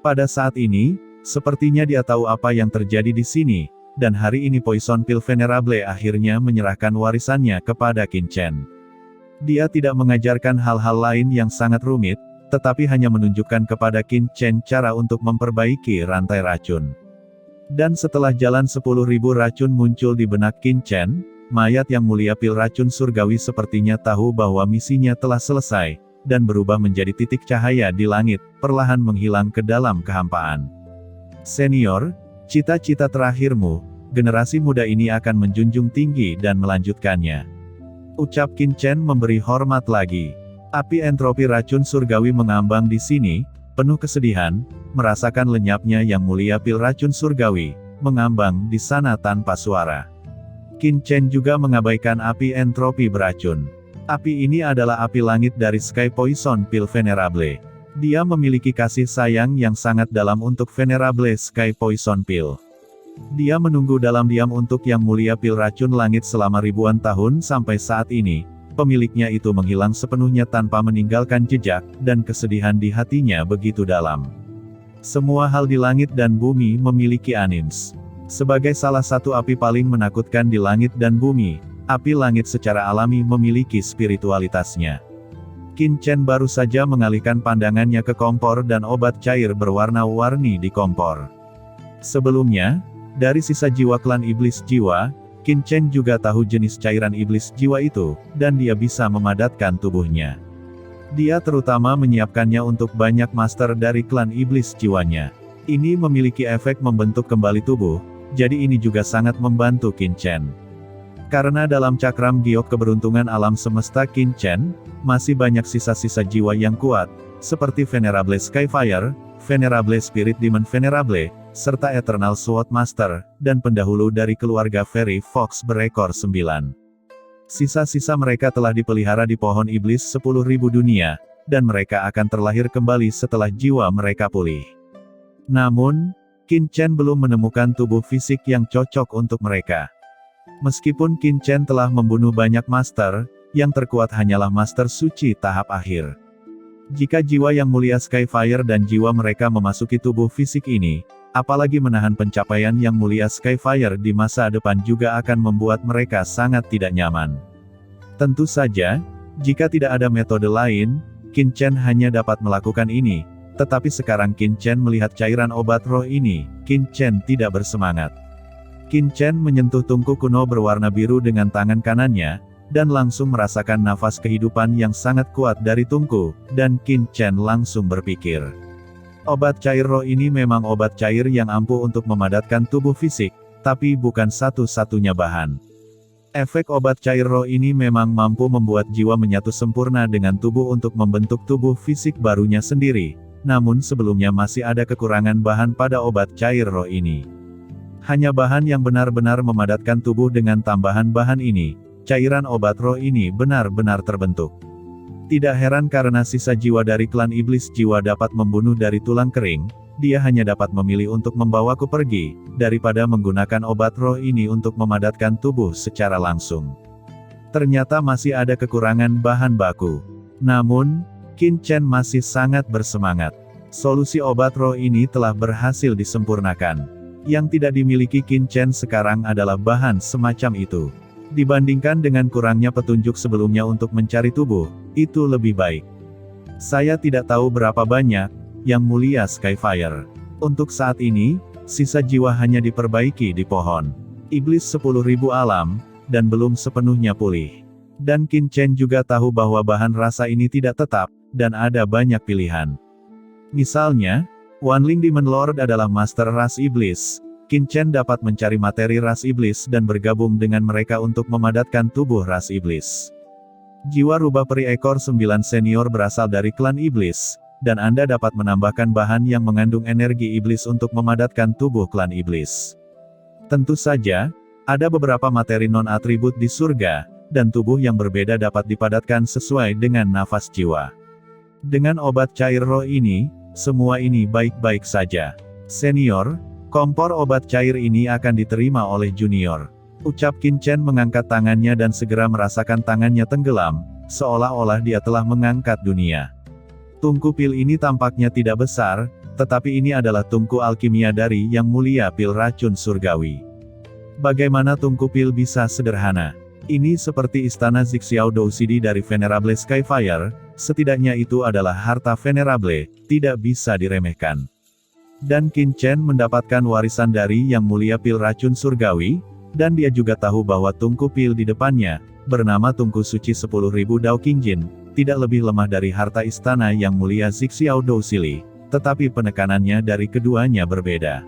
Pada saat ini, sepertinya dia tahu apa yang terjadi di sini, dan hari ini Poison Pill Venerable akhirnya menyerahkan warisannya kepada Qin Chen. Dia tidak mengajarkan hal-hal lain yang sangat rumit, tetapi hanya menunjukkan kepada Qin Chen cara untuk memperbaiki rantai racun. Dan setelah jalan 10.000 racun muncul di benak Qin Chen, mayat yang mulia pil racun surgawi sepertinya tahu bahwa misinya telah selesai, dan berubah menjadi titik cahaya di langit, perlahan menghilang ke dalam kehampaan. Senior, cita-cita terakhirmu, generasi muda ini akan menjunjung tinggi dan melanjutkannya. Ucap Qin Chen memberi hormat lagi. Api entropi racun surgawi mengambang di sini, penuh kesedihan, merasakan lenyapnya yang mulia pil racun surgawi, mengambang di sana tanpa suara. Qin Chen juga mengabaikan api entropi beracun. Api ini adalah api langit dari Sky Poison Pill Venerable. Dia memiliki kasih sayang yang sangat dalam untuk Venerable Sky Poison Pill. Dia menunggu dalam diam untuk yang mulia pil racun langit selama ribuan tahun sampai saat ini, pemiliknya itu menghilang sepenuhnya tanpa meninggalkan jejak, dan kesedihan di hatinya begitu dalam. Semua hal di langit dan bumi memiliki anims. Sebagai salah satu api paling menakutkan di langit dan bumi, api langit secara alami memiliki spiritualitasnya. Qin Chen baru saja mengalihkan pandangannya ke kompor dan obat cair berwarna-warni di kompor. Sebelumnya, dari sisa jiwa klan iblis jiwa, Qin Chen juga tahu jenis cairan iblis jiwa itu, dan dia bisa memadatkan tubuhnya. Dia terutama menyiapkannya untuk banyak master dari klan iblis jiwanya. Ini memiliki efek membentuk kembali tubuh, jadi ini juga sangat membantu Qin Chen. Karena dalam cakram giok keberuntungan alam semesta Qin Chen, masih banyak sisa-sisa jiwa yang kuat, seperti Venerable Skyfire, Venerable Spirit Demon Venerable, serta Eternal Sword Master, dan pendahulu dari keluarga Fairy Fox berekor 9. Sisa-sisa mereka telah dipelihara di pohon iblis 10.000 dunia, dan mereka akan terlahir kembali setelah jiwa mereka pulih. Namun, Qin Chen belum menemukan tubuh fisik yang cocok untuk mereka. Meskipun Qin Chen telah membunuh banyak master, yang terkuat hanyalah master suci tahap akhir. Jika jiwa yang mulia Skyfire dan jiwa mereka memasuki tubuh fisik ini, apalagi menahan pencapaian yang mulia Skyfire di masa depan juga akan membuat mereka sangat tidak nyaman. Tentu saja, jika tidak ada metode lain, Qin Chen hanya dapat melakukan ini, tetapi sekarang Qin Chen melihat cairan obat roh ini, Qin Chen tidak bersemangat. Qin Chen menyentuh tungku kuno berwarna biru dengan tangan kanannya, dan langsung merasakan nafas kehidupan yang sangat kuat dari tungku, dan Qin Chen langsung berpikir. Obat cair roh ini memang obat cair yang ampuh untuk memadatkan tubuh fisik, tapi bukan satu-satunya bahan. Efek obat cair roh ini memang mampu membuat jiwa menyatu sempurna dengan tubuh untuk membentuk tubuh fisik barunya sendiri, namun sebelumnya masih ada kekurangan bahan pada obat cair roh ini. Hanya bahan yang benar-benar memadatkan tubuh dengan tambahan bahan ini, cairan obat roh ini benar-benar terbentuk. Tidak heran karena sisa jiwa dari klan iblis jiwa dapat membunuh dari tulang kering, dia hanya dapat memilih untuk membawaku pergi, daripada menggunakan obat roh ini untuk memadatkan tubuh secara langsung. Ternyata masih ada kekurangan bahan baku. Namun, Qin Chen masih sangat bersemangat. Solusi obat roh ini telah berhasil disempurnakan. Yang tidak dimiliki Qin Chen sekarang adalah bahan semacam itu. Dibandingkan dengan kurangnya petunjuk sebelumnya untuk mencari tubuh, itu lebih baik. Saya tidak tahu berapa banyak, yang mulia Skyfire. Untuk saat ini, sisa jiwa hanya diperbaiki di pohon iblis 10.000 alam, dan belum sepenuhnya pulih. Dan Qin Chen juga tahu bahwa bahan rasa ini tidak tetap, dan ada banyak pilihan. Misalnya, Wanling Demon Lord adalah master ras iblis. Qin Chen dapat mencari materi ras iblis dan bergabung dengan mereka untuk memadatkan tubuh ras iblis. Jiwa rubah peri ekor 9 senior berasal dari klan iblis, dan Anda dapat menambahkan bahan yang mengandung energi iblis untuk memadatkan tubuh klan iblis. Tentu saja, ada beberapa materi non-atribut di surga, dan tubuh yang berbeda dapat dipadatkan sesuai dengan nafas jiwa. Dengan obat cair roh ini, semua ini baik-baik saja. Senior, kompor obat cair ini akan diterima oleh junior. Ucap Qin Chen mengangkat tangannya dan segera merasakan tangannya tenggelam, seolah-olah dia telah mengangkat dunia. Tungku pil ini tampaknya tidak besar, tetapi ini adalah tungku alkimia dari Yang Mulia Pil Racun Surgawi. Bagaimana tungku pil bisa sederhana? Ini seperti istana Zixiao Dousidi dari Venerable Skyfire, setidaknya itu adalah harta Venerable, tidak bisa diremehkan. Dan Qin Chen mendapatkan warisan dari Yang Mulia Pil Racun Surgawi, dan dia juga tahu bahwa tungku pil di depannya, bernama Tungku Suci 10.000 Dao Qingjin, tidak lebih lemah dari harta istana Yang Mulia Zixiao Dousili, tetapi penekanannya dari keduanya berbeda.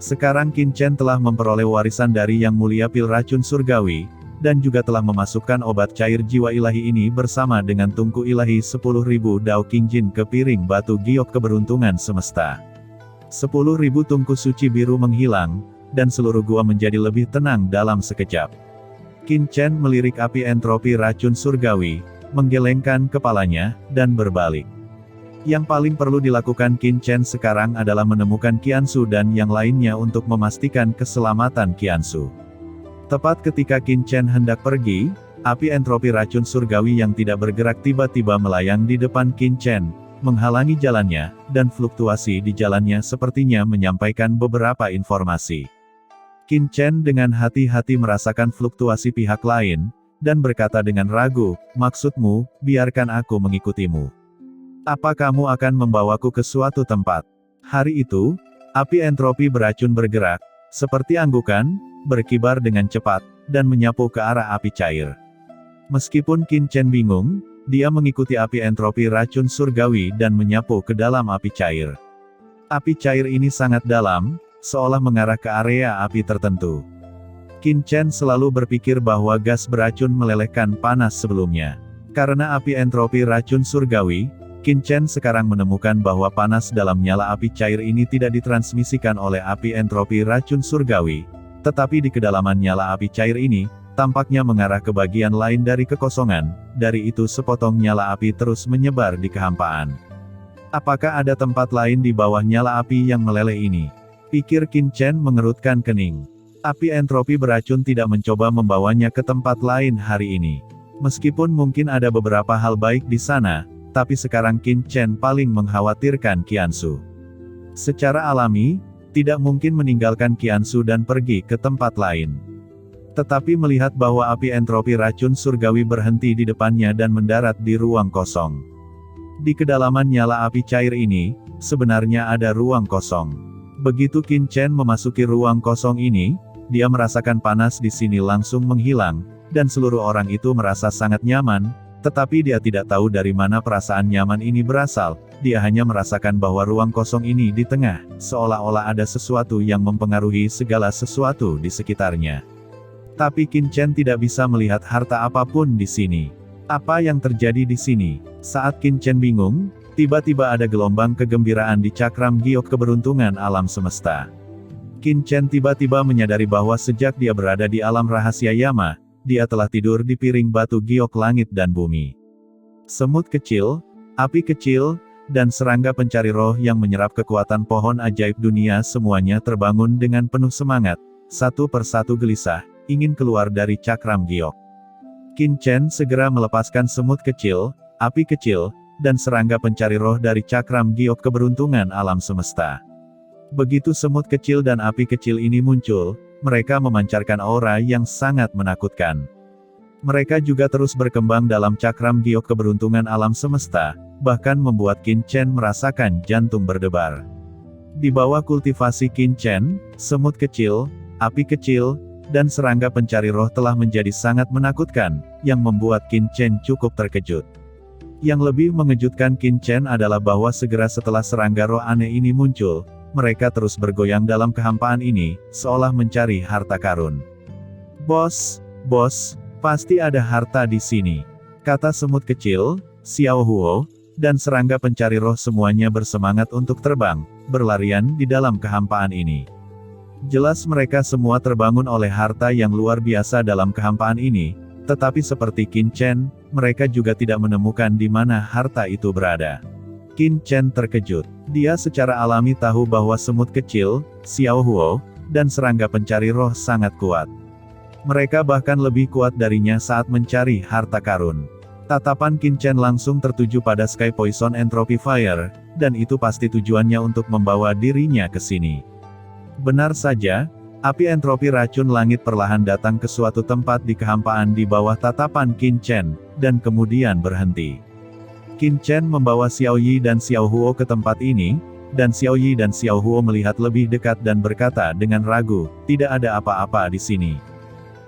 Sekarang Qin Chen telah memperoleh warisan dari Yang Mulia Pil Racun Surgawi, dan juga telah memasukkan obat cair jiwa ilahi ini bersama dengan tungku ilahi 10.000 Dao Qingjin ke piring batu giok keberuntungan semesta. 10.000 tungku suci biru menghilang, dan seluruh gua menjadi lebih tenang dalam sekejap. Qin Chen melirik api entropi racun surgawi, menggelengkan kepalanya, dan berbalik. Yang paling perlu dilakukan Qin Chen sekarang adalah menemukan Qiansu dan yang lainnya untuk memastikan keselamatan Qiansu. Tepat ketika Qin Chen hendak pergi, api entropi racun surgawi yang tidak bergerak tiba-tiba melayang di depan Qin Chen, menghalangi jalannya, dan fluktuasi di jalannya sepertinya menyampaikan beberapa informasi. Qin Chen dengan hati-hati merasakan fluktuasi pihak lain, dan berkata dengan ragu, "Maksudmu, biarkan aku mengikutimu. Apa kamu akan membawaku ke suatu tempat?" Hari itu, api entropi beracun bergerak, seperti anggukan, berkibar dengan cepat, dan menyapu ke arah api cair. Meskipun Qin Chen bingung, dia mengikuti api entropi racun surgawi dan menyapu ke dalam api cair. Api cair ini sangat dalam, seolah mengarah ke area api tertentu. Qin Chen selalu berpikir bahwa gas beracun melelehkan panas sebelumnya. Karena api entropi racun surgawi, Qin Chen sekarang menemukan bahwa panas dalam nyala api cair ini tidak ditransmisikan oleh api entropi racun surgawi, tetapi di kedalaman nyala api cair ini, tampaknya mengarah ke bagian lain dari kekosongan, dari itu sepotong nyala api terus menyebar di kehampaan. Apakah ada tempat lain di bawah nyala api yang meleleh ini? Pikir Qin Chen mengerutkan kening. Api entropi beracun tidak mencoba membawanya ke tempat lain hari ini. Meskipun mungkin ada beberapa hal baik di sana, tapi sekarang Qin Chen paling mengkhawatirkan Qiansu. Secara alami, tidak mungkin meninggalkan Qiansu dan pergi ke tempat lain. Tetapi melihat bahwa api entropi racun surgawi berhenti di depannya dan mendarat di ruang kosong. Di kedalaman nyala api cair ini, sebenarnya ada ruang kosong. Begitu Qin Chen memasuki ruang kosong ini, dia merasakan panas di sini langsung menghilang, dan seluruh orang itu merasa sangat nyaman. Tetapi dia tidak tahu dari mana perasaan nyaman ini berasal, dia hanya merasakan bahwa ruang kosong ini di tengah, seolah-olah ada sesuatu yang mempengaruhi segala sesuatu di sekitarnya. Tapi Qin Chen tidak bisa melihat harta apapun di sini. Apa yang terjadi di sini? Saat Qin Chen bingung, tiba-tiba ada gelombang kegembiraan di cakram giok keberuntungan alam semesta. Qin Chen tiba-tiba menyadari bahwa sejak dia berada di alam rahasia Yama, dia telah tidur di piring batu giok langit dan bumi. Semut kecil, api kecil, dan serangga pencari roh yang menyerap kekuatan pohon ajaib dunia semuanya terbangun dengan penuh semangat, satu persatu gelisah, ingin keluar dari cakram giok. Qin Chen segera melepaskan semut kecil, api kecil, dan serangga pencari roh dari cakram giok keberuntungan alam semesta. Begitu semut kecil dan api kecil ini muncul, mereka memancarkan aura yang sangat menakutkan. Mereka juga terus berkembang dalam cakram giok keberuntungan alam semesta, bahkan membuat Qin Chen merasakan jantung berdebar. Di bawah kultivasi Qin Chen, semut kecil, api kecil, dan serangga pencari roh telah menjadi sangat menakutkan, yang membuat Qin Chen cukup terkejut. Yang lebih mengejutkan Qin Chen adalah bahwa segera setelah serangga roh aneh ini muncul, mereka terus bergoyang dalam kehampaan ini, seolah mencari harta karun. "Bos, pasti ada harta di sini," kata semut kecil, Xiao Huo, dan serangga pencari roh semuanya bersemangat untuk terbang, berlarian di dalam kehampaan ini. Jelas mereka semua terbangun oleh harta yang luar biasa dalam kehampaan ini, tetapi seperti Qin Chen, mereka juga tidak menemukan di mana harta itu berada. Qin Chen terkejut. Dia secara alami tahu bahwa semut kecil, Xiao Huo, dan serangga pencari roh sangat kuat. Mereka bahkan lebih kuat darinya saat mencari harta karun. Tatapan Qin Chen langsung tertuju pada Sky Poison Entropy Fire, dan itu pasti tujuannya untuk membawa dirinya ke sini. Benar saja, api entropi racun langit perlahan datang ke suatu tempat di kehampaan di bawah tatapan Qin Chen, dan kemudian berhenti. Qin Chen membawa Xiao Yi dan Xiao Huo ke tempat ini, dan Xiao Yi dan Xiao Huo melihat lebih dekat dan berkata dengan ragu, "Tidak ada apa-apa di sini."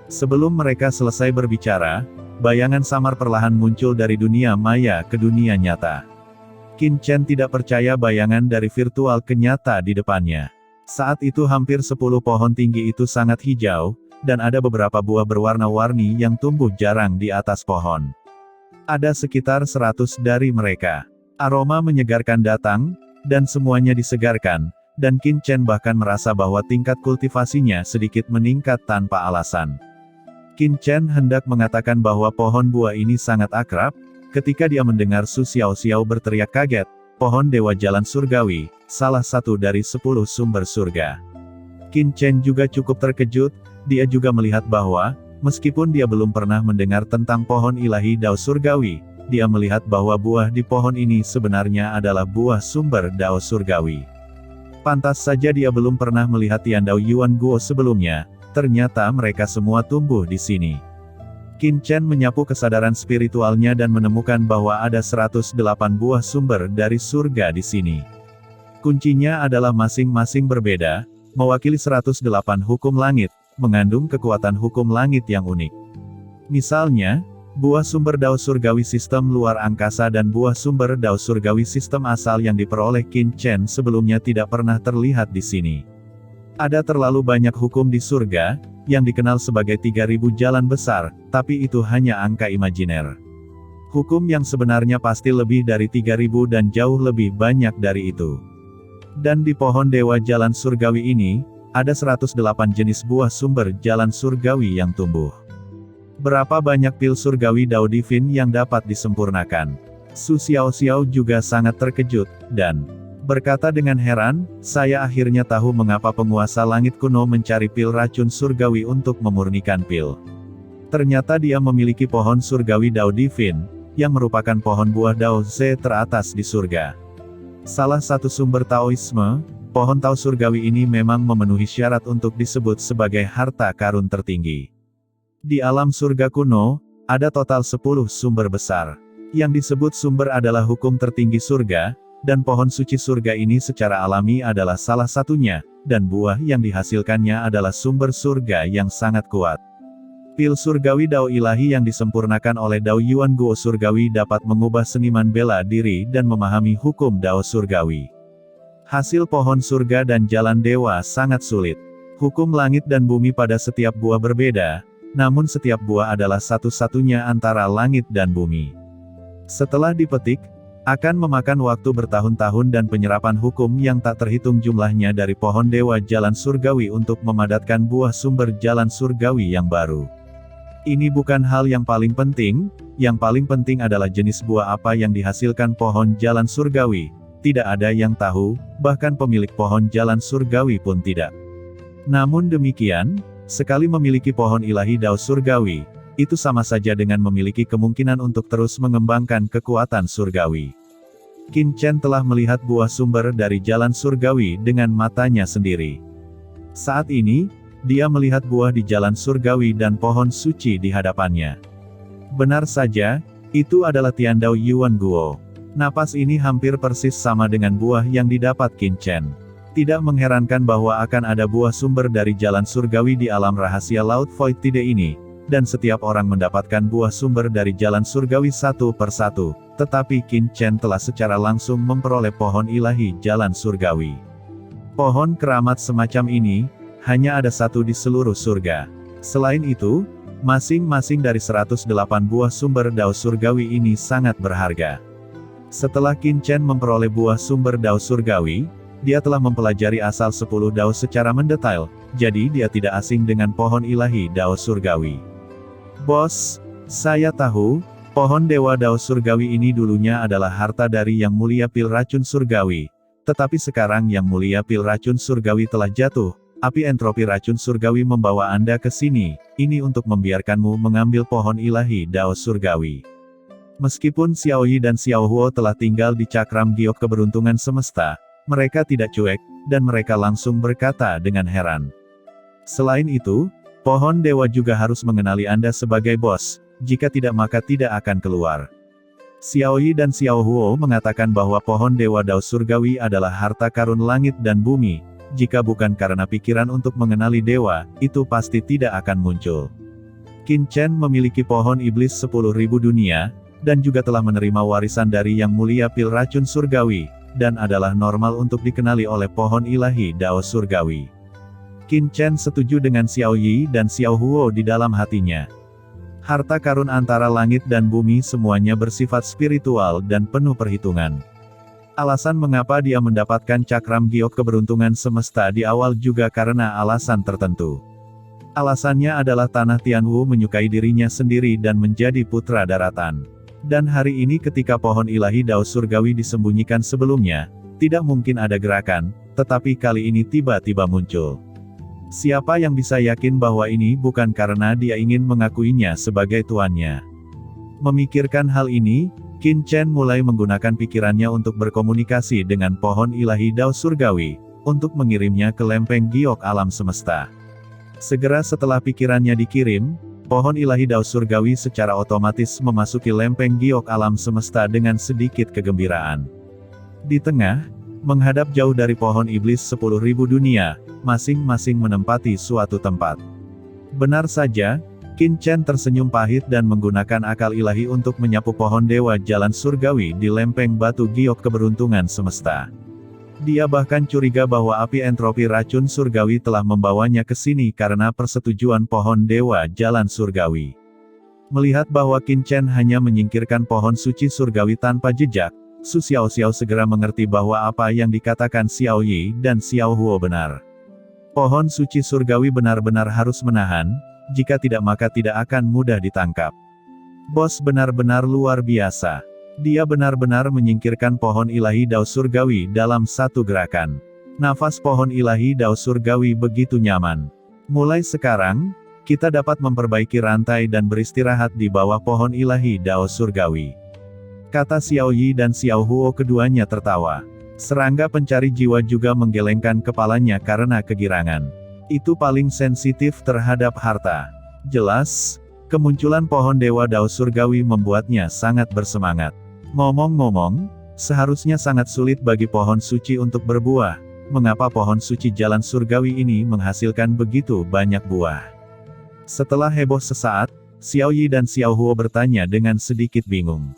Sebelum mereka selesai berbicara, bayangan samar perlahan muncul dari dunia maya ke dunia nyata. Qin Chen tidak percaya bayangan dari virtual ke nyata di depannya. Saat itu hampir 10 pohon tinggi itu sangat hijau, dan ada beberapa buah berwarna-warni yang tumbuh jarang di atas pohon. Ada sekitar 100 dari mereka. Aroma menyegarkan datang, dan semuanya disegarkan, dan Qin Chen bahkan merasa bahwa tingkat kultivasinya sedikit meningkat tanpa alasan. Qin Chen hendak mengatakan bahwa pohon buah ini sangat akrab, ketika dia mendengar Su Xiao berteriak kaget, "Pohon Dewa Jalan Surgawi, salah satu dari 10 sumber surga." Qin Chen juga cukup terkejut, dia juga melihat bahwa, meskipun dia belum pernah mendengar tentang pohon ilahi Dao Surgawi, dia melihat bahwa buah di pohon ini sebenarnya adalah buah sumber Dao Surgawi. Pantas saja dia belum pernah melihat Tiandao Yuan Guo sebelumnya, ternyata mereka semua tumbuh di sini. Qin Chen menyapu kesadaran spiritualnya dan menemukan bahwa ada 108 buah sumber dari surga di sini. Kuncinya adalah masing-masing berbeda, mewakili 108 hukum langit, mengandung kekuatan hukum langit yang unik. Misalnya, buah sumber Dao Surgawi sistem luar angkasa dan buah sumber Dao Surgawi sistem asal yang diperoleh Qin Chen sebelumnya tidak pernah terlihat di sini. Ada terlalu banyak hukum di surga, yang dikenal sebagai 3000 jalan besar, tapi itu hanya angka imajiner. Hukum yang sebenarnya pasti lebih dari 3000 dan jauh lebih banyak dari itu. Dan di pohon Dewa Jalan Surgawi ini, ada 108 jenis buah sumber jalan surgawi yang tumbuh. Berapa banyak pil surgawi Dao Divin yang dapat disempurnakan? Su Xiao juga sangat terkejut, dan berkata dengan heran, "Saya akhirnya tahu mengapa penguasa langit kuno mencari pil racun surgawi untuk memurnikan pil. Ternyata dia memiliki pohon surgawi Dao Divin, yang merupakan pohon buah Dao Ze teratas di surga. Salah satu sumber Taoisme, pohon Tao surgawi ini memang memenuhi syarat untuk disebut sebagai harta karun tertinggi. Di alam surga kuno, ada total 10 sumber besar. Yang disebut sumber adalah hukum tertinggi surga, dan pohon suci surga ini secara alami adalah salah satunya, dan buah yang dihasilkannya adalah sumber surga yang sangat kuat. Pil surgawi Dao ilahi yang disempurnakan oleh Dao Yuan Guo surgawi dapat mengubah seniman bela diri dan memahami hukum Dao surgawi. Hasil pohon surga dan jalan dewa sangat sulit. Hukum langit dan bumi pada setiap buah berbeda, namun setiap buah adalah satu-satunya antara langit dan bumi. Setelah dipetik, akan memakan waktu bertahun-tahun dan penyerapan hukum yang tak terhitung jumlahnya dari pohon Dewa Jalan Surgawi untuk memadatkan buah sumber jalan surgawi yang baru. Ini bukan hal yang paling penting, yang paling penting adalah jenis buah apa yang dihasilkan pohon jalan surgawi. Tidak ada yang tahu, bahkan pemilik pohon jalan surgawi pun tidak. Namun demikian, sekali memiliki pohon ilahi Dao Surgawi, itu sama saja dengan memiliki kemungkinan untuk terus mengembangkan kekuatan surgawi. Qin Chen telah melihat buah sumber dari jalan surgawi dengan matanya sendiri. Saat ini, dia melihat buah di jalan surgawi dan pohon suci di hadapannya. Benar saja, itu adalah Tiandao Yuan Guo. Napas ini hampir persis sama dengan buah yang didapat Qin Chen. Tidak mengherankan bahwa akan ada buah sumber dari jalan surgawi di alam rahasia Laut Void Tide ini, dan setiap orang mendapatkan buah sumber dari jalan surgawi satu persatu, tetapi Qin Chen telah secara langsung memperoleh pohon ilahi jalan surgawi. Pohon keramat semacam ini, hanya ada satu di seluruh surga. Selain itu, masing-masing dari 108 buah sumber Dao surgawi ini sangat berharga. Setelah Qin Chen memperoleh buah sumber Dao surgawi, dia telah mempelajari asal 10 Dao secara mendetail, jadi dia tidak asing dengan pohon ilahi Dao surgawi. "Bos, saya tahu, pohon Dewa Dao Surgawi ini dulunya adalah harta dari Yang Mulia Pil Racun Surgawi. Tetapi sekarang Yang Mulia Pil Racun Surgawi telah jatuh, api entropi racun surgawi membawa Anda ke sini, ini untuk membiarkanmu mengambil pohon ilahi Dao Surgawi." Meskipun Xiao Yi dan Xiao Huo telah tinggal di cakram giok keberuntungan semesta, mereka tidak cuek, dan mereka langsung berkata dengan heran. Selain itu, pohon dewa juga harus mengenali Anda sebagai bos, jika tidak maka tidak akan keluar. Xiao Yi dan Xiao Huo mengatakan bahwa pohon dewa Dao Surgawi adalah harta karun langit dan bumi, jika bukan karena pikiran untuk mengenali dewa, itu pasti tidak akan muncul. Qin Chen memiliki pohon iblis 10.000 dunia, dan juga telah menerima warisan dari Yang Mulia pil racun surgawi, dan adalah normal untuk dikenali oleh pohon ilahi Dao Surgawi. Qin Chen setuju dengan Xiao Yi dan Xiao Huo di dalam hatinya. Harta karun antara langit dan bumi semuanya bersifat spiritual dan penuh perhitungan. Alasan mengapa dia mendapatkan cakram giok keberuntungan semesta di awal juga karena alasan tertentu. Alasannya adalah tanah Tianwu menyukai dirinya sendiri dan menjadi putra daratan. Dan hari ini ketika pohon ilahi Dao Surgawi disembunyikan sebelumnya, tidak mungkin ada gerakan, tetapi kali ini tiba-tiba muncul. Siapa yang bisa yakin bahwa ini bukan karena dia ingin mengakuinya sebagai tuannya? Memikirkan hal ini, Qin Chen mulai menggunakan pikirannya untuk berkomunikasi dengan pohon ilahi Dao Surgawi, untuk mengirimnya ke lempeng giok alam semesta. Segera setelah pikirannya dikirim, pohon ilahi Dao Surgawi secara otomatis memasuki lempeng giok alam semesta dengan sedikit kegembiraan. Di tengah, menghadap jauh dari pohon iblis 10.000 dunia, masing-masing menempati suatu tempat. Benar saja, Qin Chen tersenyum pahit dan menggunakan akal ilahi untuk menyapu pohon dewa jalan surgawi di lempeng batu giok keberuntungan semesta. Dia bahkan curiga bahwa api entropi racun surgawi telah membawanya ke sini karena persetujuan pohon dewa jalan surgawi. Melihat bahwa Qin Chen hanya menyingkirkan pohon suci surgawi tanpa jejak, Su Xiaoxiao segera mengerti bahwa apa yang dikatakan Xiao Yi dan Xiao Huo benar. Pohon suci surgawi benar-benar harus menahan, jika tidak maka tidak akan mudah ditangkap. Bos benar-benar luar biasa. Dia benar-benar menyingkirkan pohon ilahi Dao Surgawi dalam satu gerakan. Nafas pohon ilahi Dao Surgawi begitu nyaman. Mulai sekarang, kita dapat memperbaiki rantai dan beristirahat di bawah pohon ilahi Dao Surgawi. Kata Xiao Yi dan Xiao Huo, keduanya tertawa. Serangga pencari jiwa juga menggelengkan kepalanya karena kegirangan. Itu paling sensitif terhadap harta. Jelas, kemunculan pohon dewa Dao Surgawi membuatnya sangat bersemangat. Ngomong-ngomong, seharusnya sangat sulit bagi pohon suci untuk berbuah. Mengapa pohon suci jalan surgawi ini menghasilkan begitu banyak buah? Setelah heboh sesaat, Xiao Yi dan Xiao Huo bertanya dengan sedikit bingung.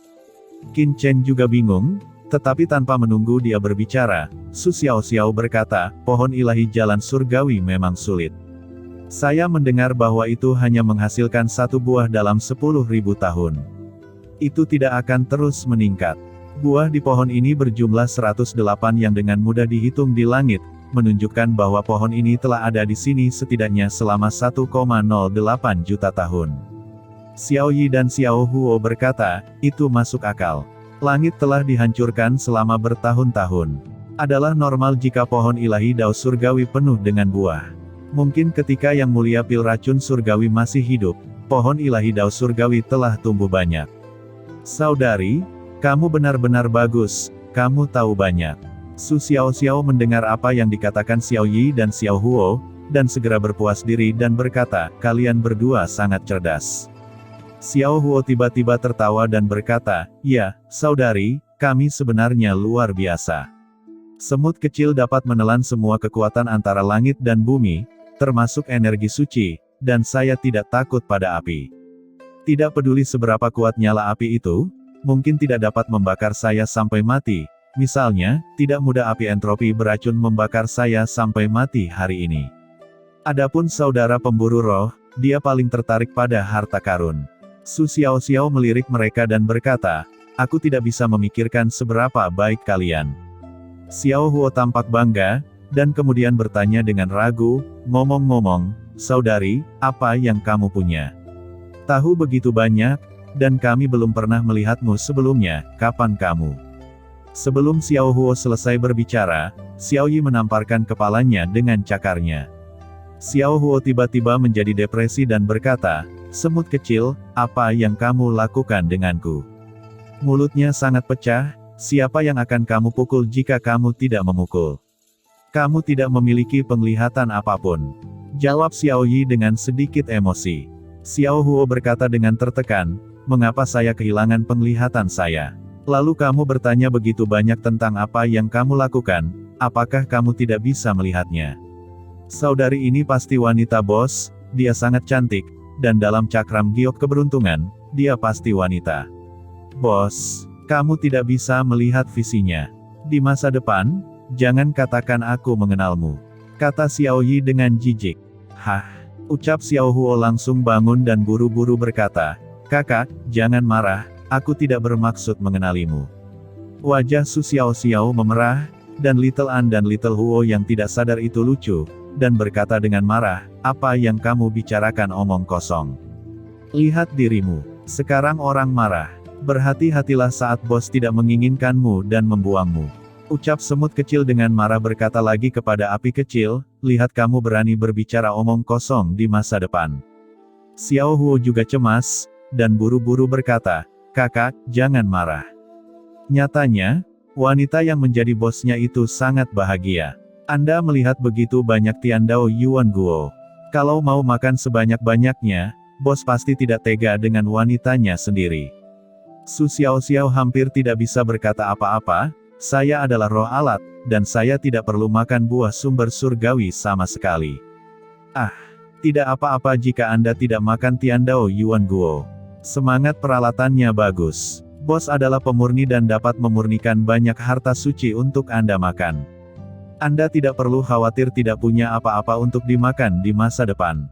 Qin Chen juga bingung, tetapi tanpa menunggu dia berbicara, Su Xiaoxiao berkata, pohon ilahi jalan surgawi memang sulit. Saya mendengar bahwa itu hanya menghasilkan satu buah dalam 10.000 tahun. Itu tidak akan terus meningkat. Buah di pohon ini berjumlah 108 yang dengan mudah dihitung di langit, menunjukkan bahwa pohon ini telah ada di sini setidaknya selama 1,08 juta tahun. Xiao Yi dan Xiao Huo berkata, itu masuk akal. Langit telah dihancurkan selama bertahun-tahun. Adalah normal jika pohon ilahi Dao Surgawi penuh dengan buah. Mungkin ketika Yang Mulia pil racun surgawi masih hidup, pohon ilahi Dao Surgawi telah tumbuh banyak. Saudari, kamu benar-benar bagus, kamu tahu banyak. Su Xiaoxiao mendengar apa yang dikatakan Xiao Yi dan Xiao Huo, dan segera berpuas diri dan berkata, kalian berdua sangat cerdas. Xiao Huo tiba-tiba tertawa dan berkata, ya, saudari, kami sebenarnya luar biasa. Semut kecil dapat menelan semua kekuatan antara langit dan bumi, termasuk energi suci, dan saya tidak takut pada api. Tidak peduli seberapa kuat nyala api itu, mungkin tidak dapat membakar saya sampai mati. Misalnya, tidak mudah api entropi beracun membakar saya sampai mati hari ini. Adapun saudara pemburu roh, dia paling tertarik pada harta karun. Su Xiaoxiao melirik mereka dan berkata, aku tidak bisa memikirkan seberapa baik kalian. Xiao Huo tampak bangga, dan kemudian bertanya dengan ragu, ngomong-ngomong, saudari, apa yang kamu punya? Tahu begitu banyak, dan kami belum pernah melihatmu sebelumnya, kapan kamu? Sebelum Xiao Huo selesai berbicara, Xiao Yi menamparkan kepalanya dengan cakarnya. Xiao Huo tiba-tiba menjadi depresi dan berkata, semut kecil, apa yang kamu lakukan denganku? Mulutnya sangat pecah, siapa yang akan kamu pukul jika kamu tidak memukul? Kamu tidak memiliki penglihatan apapun. Jawab Xiao Yi dengan sedikit emosi. Xiao Huo berkata dengan tertekan, mengapa saya kehilangan penglihatan saya? Lalu kamu bertanya begitu banyak tentang apa yang kamu lakukan, apakah kamu tidak bisa melihatnya? Saudari ini pasti wanita bos, dia sangat cantik, dan dalam cakram giok keberuntungan, dia pasti wanita. Bos, kamu tidak bisa melihat visinya. Di masa depan, jangan katakan aku mengenalmu, kata Xiao Yi dengan jijik. Hah, ucap Xiao Huo langsung bangun dan buru-buru berkata, kakak, jangan marah, aku tidak bermaksud mengenalimu. Wajah Su Xiao Xiao memerah, dan Little An dan Little Huo yang tidak sadar itu lucu, dan berkata dengan marah, apa yang kamu bicarakan omong kosong. Lihat dirimu, sekarang orang marah. Berhati-hatilah saat bos tidak menginginkanmu dan membuangmu. Ucap semut kecil dengan marah berkata lagi kepada api kecil, lihat kamu berani berbicara omong kosong di masa depan. Xiao Huo juga cemas, dan buru-buru berkata, kakak, jangan marah. Nyatanya, wanita yang menjadi bosnya itu sangat bahagia. Anda melihat begitu banyak Tiandao Yuan Guo. Kalau mau makan sebanyak-banyaknya, bos pasti tidak tega dengan wanitanya sendiri. Su Xiao Xiao hampir tidak bisa berkata apa-apa, saya adalah roh alat, dan saya tidak perlu makan buah sumber surgawi sama sekali. Ah, tidak apa-apa jika Anda tidak makan Tiandao Yuan Guo. Semangat peralatannya bagus. Bos adalah pemurni dan dapat memurnikan banyak harta suci untuk Anda makan. Anda tidak perlu khawatir tidak punya apa-apa untuk dimakan di masa depan,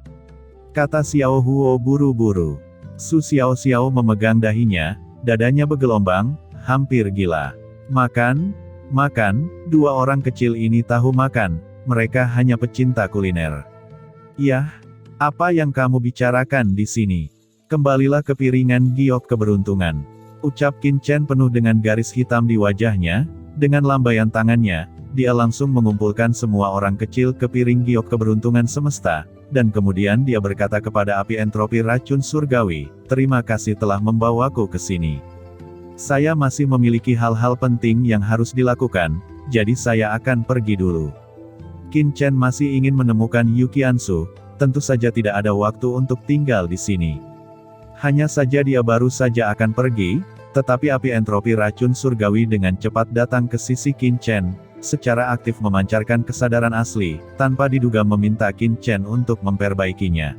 kata Xiao Huo buru-buru. Su Xiao Xiao memegang dahinya, dadanya bergelombang, hampir gila. Makan, makan, dua orang kecil ini tahu makan, mereka hanya pecinta kuliner. Yah, apa yang kamu bicarakan di sini? Kembalilah ke piringan giok keberuntungan. Ucap Qin Chen penuh dengan garis hitam di wajahnya, dengan lambaian tangannya, dia langsung mengumpulkan semua orang kecil ke piring giok keberuntungan semesta, dan kemudian dia berkata kepada api entropi racun surgawi, terima kasih telah membawaku ke sini. Saya masih memiliki hal-hal penting yang harus dilakukan, jadi saya akan pergi dulu. Qin Chen masih ingin menemukan Yu Qiansu, tentu saja tidak ada waktu untuk tinggal di sini. Hanya saja dia baru saja akan pergi, tetapi api entropi racun surgawi dengan cepat datang ke sisi Qin Chen, secara aktif memancarkan kesadaran asli, tanpa diduga meminta Qin Chen untuk memperbaikinya.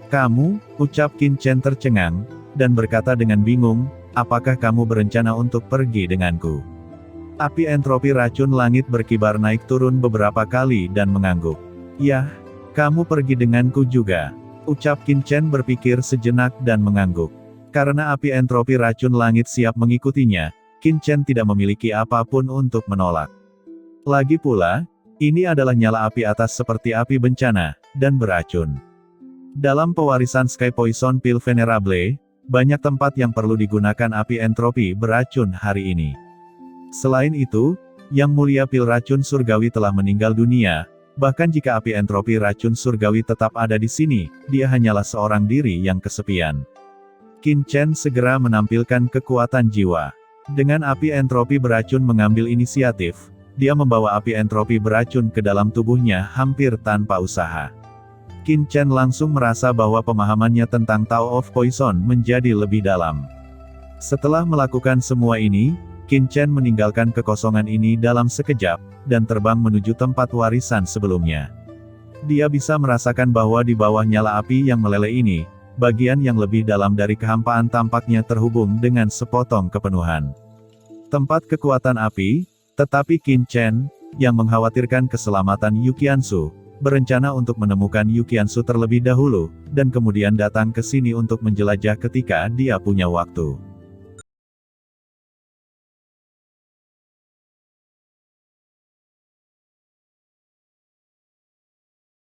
Kamu, ucap Qin Chen tercengang, dan berkata dengan bingung, apakah kamu berencana untuk pergi denganku? Api entropi racun langit berkibar naik turun beberapa kali dan mengangguk. Yah, kamu pergi denganku juga. Ucap Qin Chen berpikir sejenak dan mengangguk. Karena api entropi racun langit siap mengikutinya, Qin Chen tidak memiliki apapun untuk menolak. Lagi pula, ini adalah nyala api atas seperti api bencana, dan beracun. Dalam pewarisan Sky Poison Pil Venerable, banyak tempat yang perlu digunakan api entropi beracun hari ini. Selain itu, Yang Mulia Pil Racun Surgawi telah meninggal dunia, bahkan jika api entropi racun surgawi tetap ada di sini, dia hanyalah seorang diri yang kesepian. Qin Chen segera menampilkan kekuatan jiwa. Dengan api entropi beracun mengambil inisiatif, dia membawa api entropi beracun ke dalam tubuhnya hampir tanpa usaha. Qin Chen langsung merasa bahwa pemahamannya tentang Tao of Poison menjadi lebih dalam. Setelah melakukan semua ini, Qin Chen meninggalkan kekosongan ini dalam sekejap, dan terbang menuju tempat warisan sebelumnya. Dia bisa merasakan bahwa di bawah nyala api yang meleleh ini, bagian yang lebih dalam dari kehampaan tampaknya terhubung dengan sepotong kepenuhan. Tempat kekuatan api, tetapi Qin Chen, yang mengkhawatirkan keselamatan Yu Qiansu, berencana untuk menemukan Yu Qiansu terlebih dahulu, dan kemudian datang ke sini untuk menjelajah ketika dia punya waktu.